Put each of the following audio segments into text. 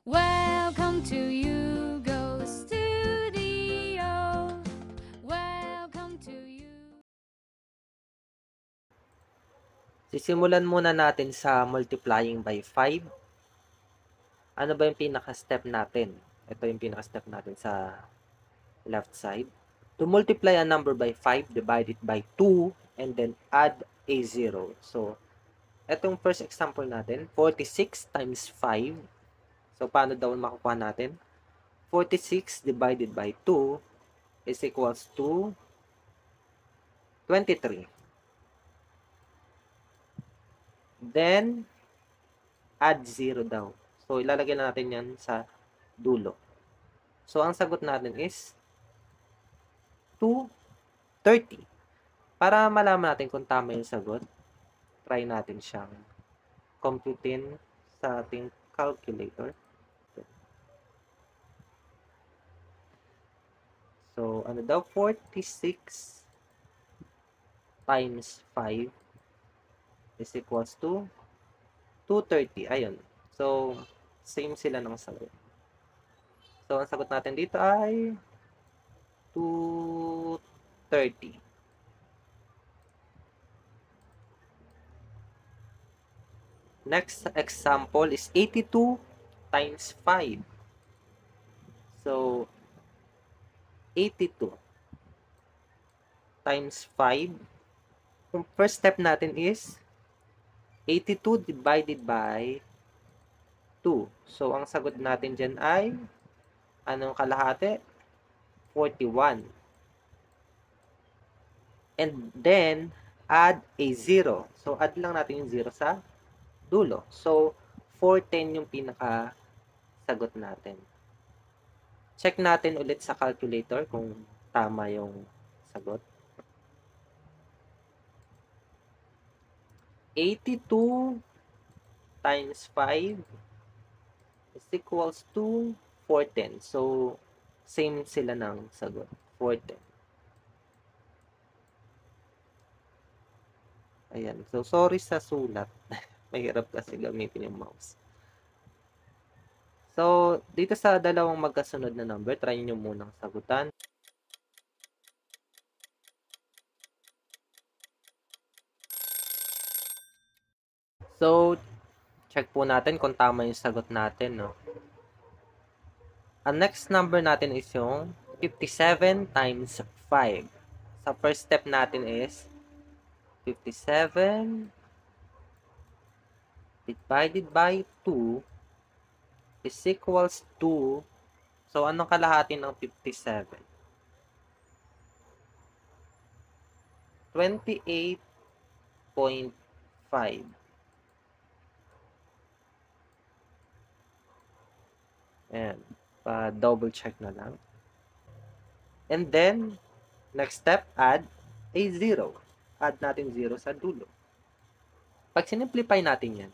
Welcome to Hugo Studio. Welcome to you. Sisimulan muna natin sa multiplying by 5. Ano ba yung pinaka-step natin? Ito yung pinaka-step natin sa left side. To multiply a number by 5, divide it by 2, and then add a 0. So, itong first example natin, 46 times 5. So, paano daw makukuha natin? 46 divided by 2 is equals to 23. Then, add 0 daw. So, ilalagay na natin yan sa dulo. So, ang sagot natin is 230. Para malaman natin kung tama yung sagot, try natin siyang computein sa ating calculator. So, ano daw? 46 times 5 is equals to 230. Ayun. So, same sila ng sagot. So, ang sagot natin dito ay 230. Next example is 82 times 5. So, 82 times 5. Yung first step natin is 82 divided by 2. So, ang sagot natin dyan ay anong kalahati? 41. And then, add a 0. So, add lang natin yung 0 sa dulo. So, 410 yung pinaka-sagot natin. Check natin ulit sa calculator kung tama yung sagot. 82 times 5 is equals to 410. So, same sila ng sagot. 410. Ayan. So, sorry sa sulat. Mahirap kasi gamitin yung mouse. So, dito sa dalawang magkasunod na number, try nyo munang sagutan. So, check po natin kung tama yung sagot natin, no? Ang next number natin is yung 57 times 5. Sa first step natin is 57 divided by 2 is equals to, so anong kalahati ng 57? 28.5. Ayan. Pa-double check na lang. And then, next step, add a 0. Add natin 0 sa dulo. Pag sinimplify natin yan,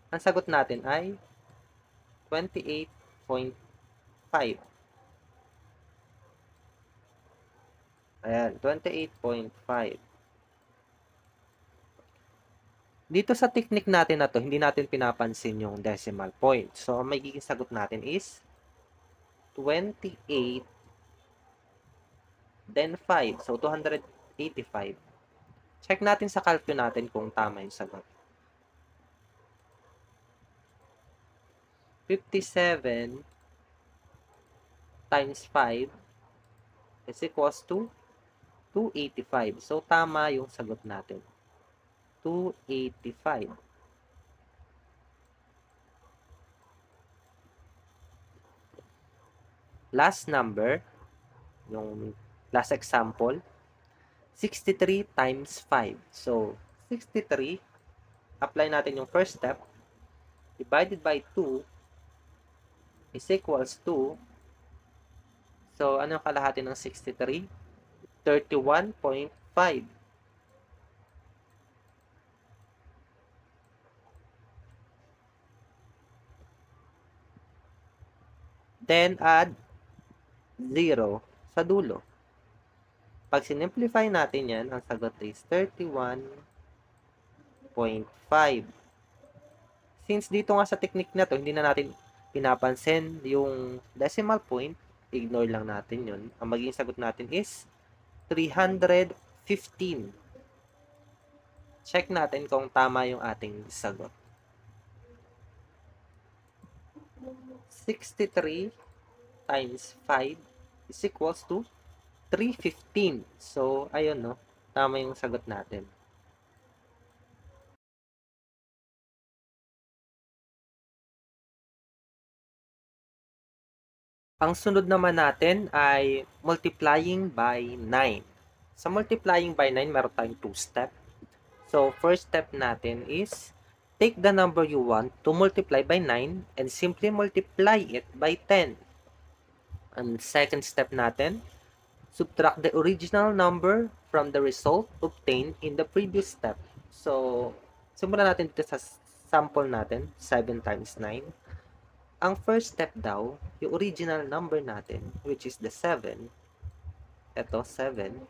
ang sagot natin ay 28.5. Ayan, 28.5. Dito sa technique natin na to, hindi natin pinapansin yung decimal point. So, ang magiging sagot natin is 28, then 5. So, 285. Check natin sa calcu natin kung tama yung sagot. 57 times 5 is equals to 285. So, tama yung sagot natin. 285. Last number, yung last example, 63 times 5. So, 63, apply natin yung first step, divided by 2 is equals to, so, ano yung kalahati ng 63? 31.5. Then, add 0 sa dulo. Pag sinimplify natin yan, ang sagot is 31.5. Since dito nga sa technique na to, hindi na natin pinapansin yung decimal point, ignore lang natin yun. Ang magiging sagot natin is 315. Check natin kung tama yung ating sagot. 63 times 5 is equals to 315. So, ayun, no? Tama yung sagot natin. Ang sunod naman natin ay multiplying by 9. Sa multiplying by 9, meron tayong 2 step. So, first step natin is take the number you want to multiply by 9 and simply multiply it by 10. Ang second step natin, subtract the original number from the result obtained in the previous step. So, simulan natin dito sa sample natin, 7 times 9. Ang first step daw, yung original number natin, which is the 7, eto, 7,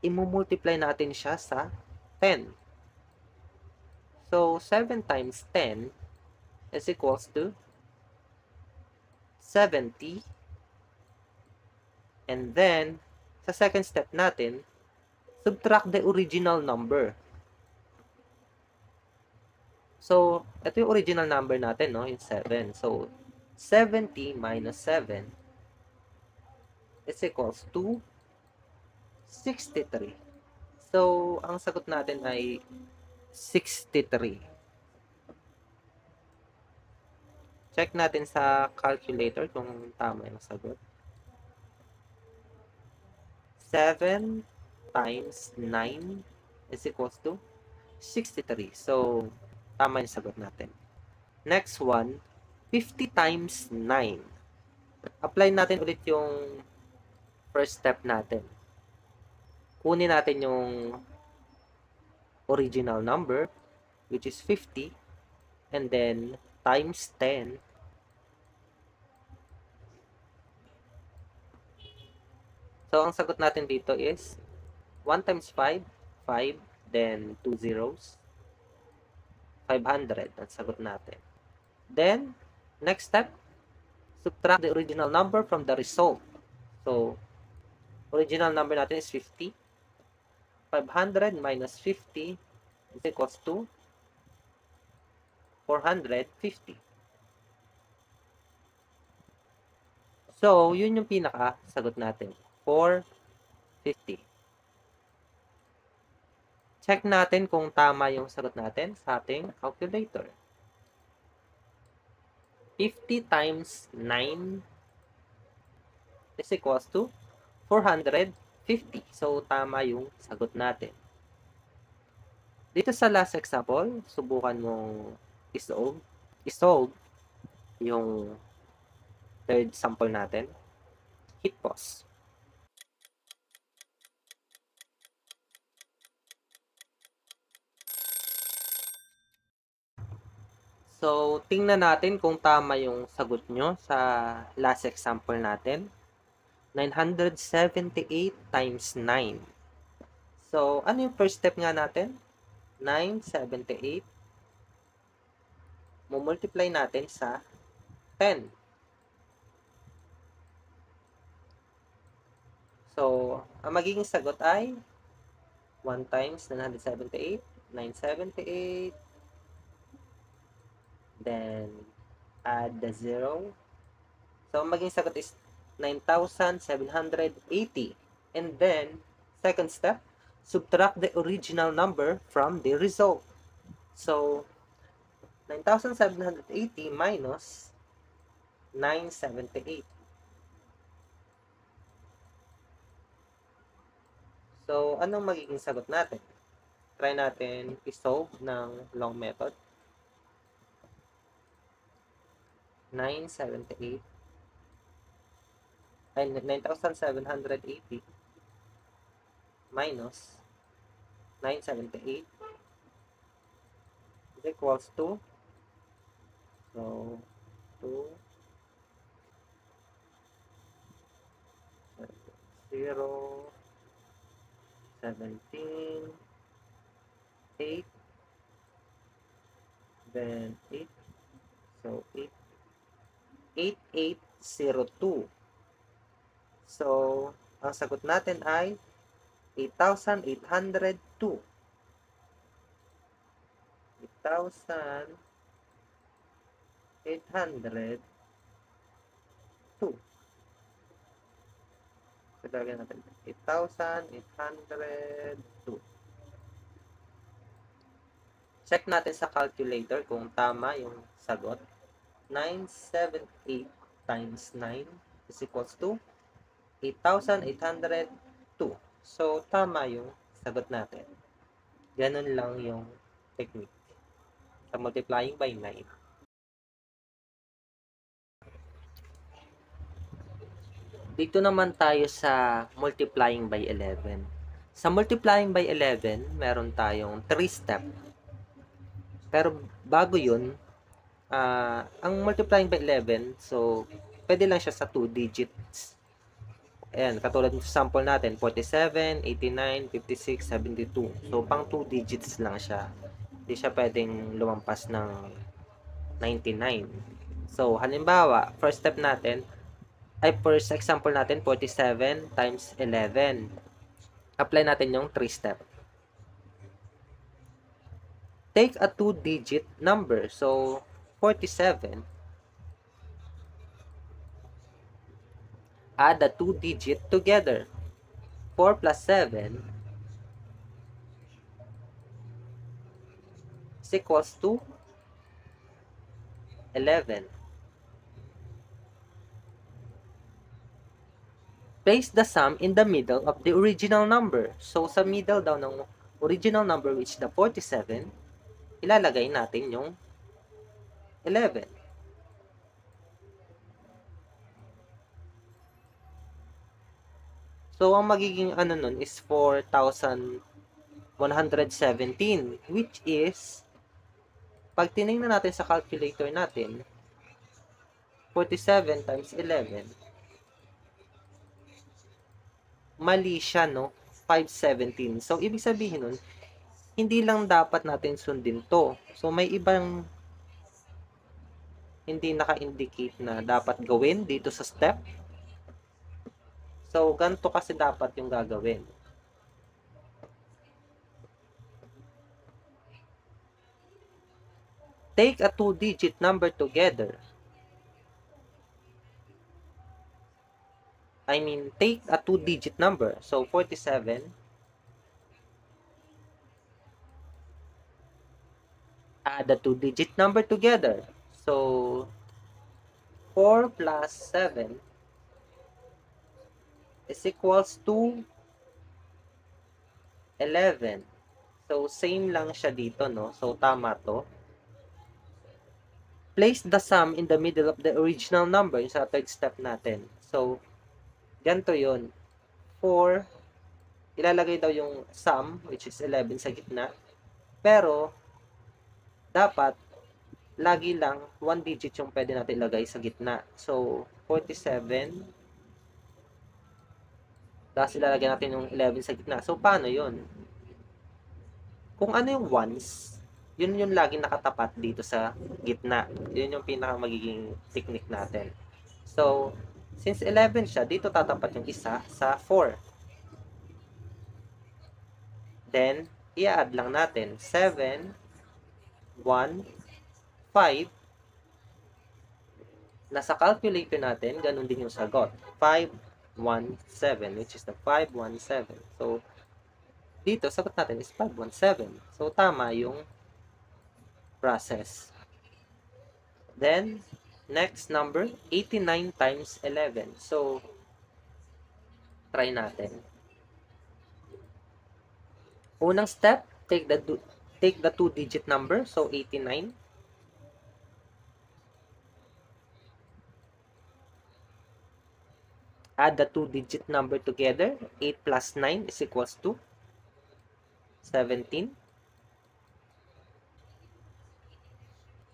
imumultiply natin siya sa 10. So, 7 times 10 is equals to 70. And then, sa second step natin, subtract the original number. So, ito yung original number natin, no? Yung 7. So, 70 minus 7 is equals to 63. So, ang sagot natin ay 63. Check natin sa calculator kung tama yung sagot. 7 times 9 is equals to 63. So, tama yung sagot natin. Next one, 50 times 9. Apply natin ulit yung first step natin. Kunin natin yung original number, which is 50, and then times 10. So, ang sagot natin dito is 1 times 5, 5, then 2 zeros, 500 ang sagot natin. Then, next step, subtract the original number from the result. So, original number natin is 50. 500 minus 50 is equals to 450. So, yun yung pinaka-sagot natin. 450. Check natin kung tama yung sagot natin sa ating calculator. 50 times 9 is equals to 450. So, tama yung sagot natin. Dito sa last example, subukan mong isolve yung third sample natin. Hit pause. So, tingnan natin kung tama yung sagot nyo sa last example natin. 978 times 9. So, ano yung first step nga natin? 978. Mumultiply natin sa 10. So, ang magiging sagot ay 1 times 978, 978, then add the 0. So, ang magiging sagot is 9,780. And then, second step, subtract the original number from the result. So, 9,780 minus 978. So, anong magiging sagot natin? Try natin i-solve ng long method. 978 ay 9,780 minus 978 is equals to 2 0 17 8 then 8 So, 8802. So, ang sagot natin ay 8,802. 8,802. So, gagawin natin. 8,802. Check natin sa calculator kung tama yung sagot. 978 times 9 is equals to 8,802. So, tama yung sagot natin. Ganun lang yung technique sa multiplying by 9. Dito naman tayo sa multiplying by 11. Sa multiplying by 11, meron tayong 3 step. Pero bago yun, ang multiplying by 11, so pwede lang siya sa 2 digits. Ayan, katulad ng sample natin, 47, 89, 56, 72. So, pang 2 digits lang siya. Hindi siya pwedeng lumampas ng 99. So, halimbawa, first example natin, 47 times 11. Apply natin yung 3 step. Take a 2-digit number. So, 47. Add the 2-digit together. 4 plus 7 is equals to 11. Place the sum in the middle of the original number. So, sa middle daw ng original number, which is the 47, ilalagay natin yung 11. So, ang magiging ano nun is 4,117, which is, pag tinignan natin sa calculator natin, 47 times 11, mali siya, no? 517. So, ibig sabihin nun, hindi lang dapat natin sundin to. So, may ibang hindi naka-indicate na dapat gawin dito sa step. So, ganito kasi dapat yung gagawin. Take a 2-digit number together. Take a 2-digit number. So, 47. Add a 2-digit number together. So, 4 plus 7 is equals to 11. So, same lang siya dito, no? So, tama to. Place the sum in the middle of the original number sa third step natin. So, ganito yun. 4, ilalagay daw yung sum, which is 11 sa gitna. Pero, dapat, lagi lang, 1 digit yung pwede natin ilagay sa gitna. So, 47, tapos ilalagay natin yung 11 sa gitna. So, paano yun? Kung ano yung ones, yun yung laging nakatapat dito sa gitna. Yun yung pinaka magiging technique natin. So, since 11 siya, dito tatapat yung isa sa 4. Then, i-add lang natin 7, 1, 5. Nasa calculator natin, ganun din yung sagot. 517, which is the 517. So, dito, sagot natin is 517. So, tama yung process. Then, next number, 89 times 11. So, try natin. Unang step, take the 2-digit number. So, 89. Add the 2-digit number together. 8 plus 9 is equals to 17.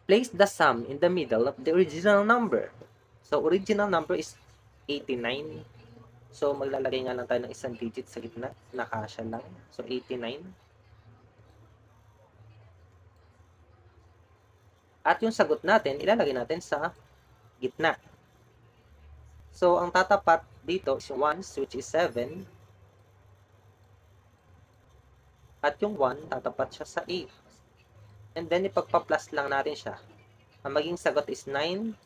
Place the sum in the middle of the original number. So, original number is 89. So, maglalagay nga lang tayo ng isang digit sa gitna. Nakasya lang. So, 89. At yung sagot natin, ilalagay natin sa gitna. So, ang tatapat dito is yung 1, which is 7. At yung 1, tatapat siya sa 8. And then, ipagpa-plus lang natin siya. Ang maging sagot is 9,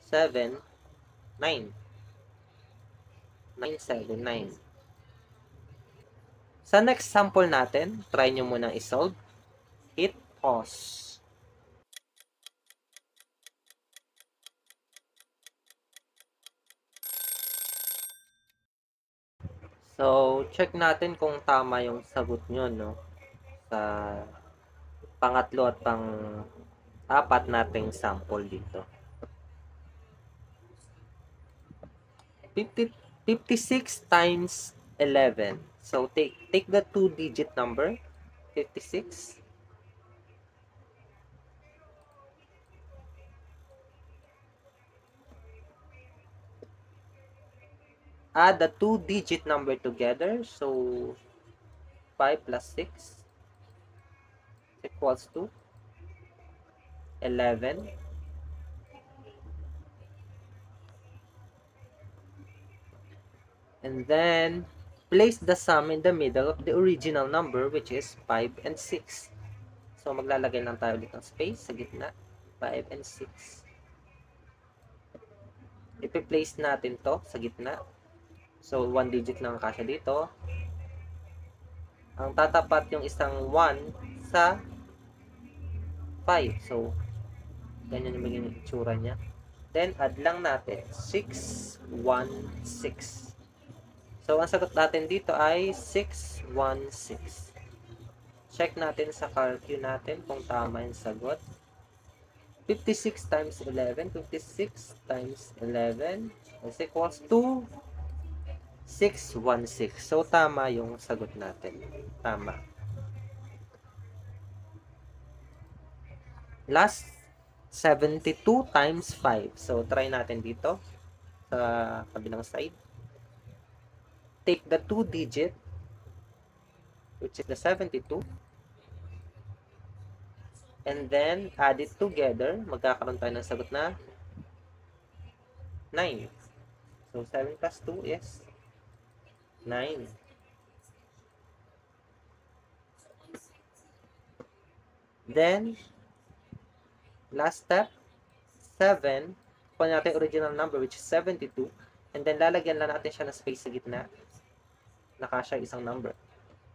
7, 9. 9, 7, 9. Sa next sample natin, try nyo munang isolve. Hit pause. So, check natin kung tama yung sagot nyo, no? Sa pangatlo at pang-apat nating sample dito. 56 times 11. So, take the 2-digit number, 56. Add the 2-digit number together. So, 5 plus 6 equals to 11. And then, place the sum in the middle of the original number, which is 5 and 6. So, maglalagay lang tayo ulit ng space sa gitna. 5 and 6. Ipi-place natin to sa gitna. So, 1 digit lang ang kasya dito. Ang tatapat yung isang 1 sa 5. So, ganyan yung magiging itsura niya. Then, add lang natin 6, 1, 6. So, ang sagot natin dito ay 6, 1, 6. Check natin sa calcu natin kung tama yung sagot. 56 times 11. 56 times 11 is equals to 616. So, tama yung sagot natin. Tama. Last, 72 times 5. So, try natin dito sa kabilang side. Take the 2-digit, which is the 72, and then add it together. Magkakaroon tayo ng sagot na 9. So, 7 plus 2 is 9. Then, last step, 7. Kuha natin yung original number, which is 72. And then, lalagyan lang natin siya ng space sa gitna. Nakasya isang number.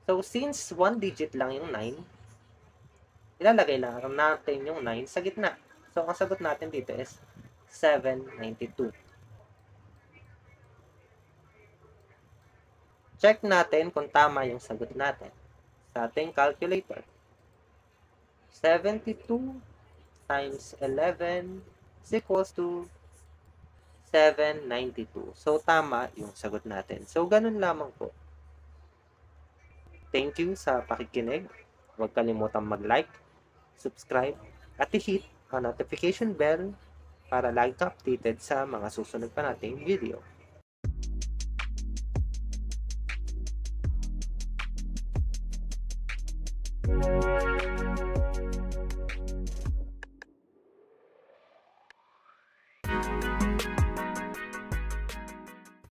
So, since 1 digit lang yung 9, ilalagay lang natin yung 9 sa gitna. So, ang sagot natin dito is 792. Check natin kung tama yung sagot natin sa ating calculator. 72 times 11 is equals to 792. So, tama yung sagot natin. So, ganun lamang po. Thank you sa pakikinig. Huwag kalimutang mag-like, subscribe, at i-hit ang notification bell para lagi ka updated sa mga susunod pa nating video.